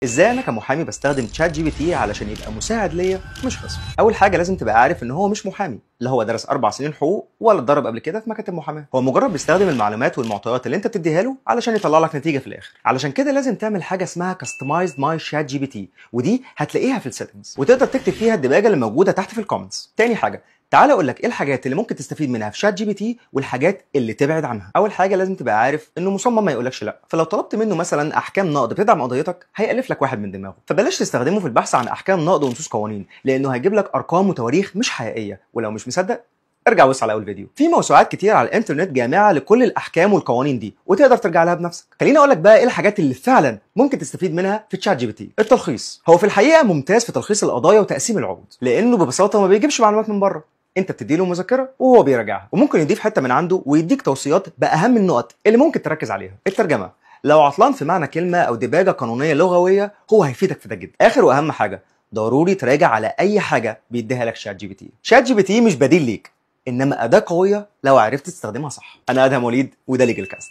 ازاي انا كمحامي بستخدم تشات جي بي تي علشان يبقى مساعد ليا مش خصم؟ اول حاجه لازم تبقى عارف ان هو مش محامي، لا هو درس 4 سنين حقوق ولا اتدرب قبل كده في مكاتب محاماه، هو مجرد بيستخدم المعلومات والمعطيات اللي انت بتديها له علشان يطلع لك نتيجه في الاخر. علشان كده لازم تعمل حاجه اسمها كاستمايزد ماي شات جي بي تي، ودي هتلاقيها في السيتنجز وتقدر تكتب فيها الدباجه اللي موجوده تحت في الكومنتس. تاني حاجه، تعال اقول لك ايه الحاجات اللي ممكن تستفيد منها في شات جي بي تي والحاجات اللي تبعد عنها. اول حاجه لازم تبقى عارف انه مصمم ما يقولكش لا، فلو طلبت منه مثلا احكام نقض بتدعم قضيتك هيالف لك واحد من دماغه، فبلاش تستخدمه في البحث عن احكام نقض ونصوص قوانين لانه هيجيب لك ارقام وتواريخ مش حقيقيه. ولو مش مصدق ارجع بص على اول فيديو، في موسوعات كتير على الانترنت جامعه لكل الاحكام والقوانين دي وتقدر ترجع لها بنفسك. خليني اقول لك بقى ايه الحاجات اللي فعلا ممكن تستفيد منها في تشات جي بي تي. التلخيص، هو في الحقيقه ممتاز في تلخيص القضايا وتقسيم العقود لانه ببساطه ما بيجيبش معلومات من بره، انت بتديله مذكره وهو بيراجعها، وممكن يضيف حته من عنده ويديك توصيات باهم النقط اللي ممكن تركز عليها. الترجمه، لو عطلان في معنى كلمه او دباجه قانونيه لغويه هو هيفيدك في ده جدا. اخر واهم حاجه، ضروري تراجع على اي حاجه بيديها لك شات جي بي تي. شات جي بي تي مش بديل ليك، انما اداه قويه لو عرفت تستخدمها صح. انا ادهم وليد وده ليجل كاست.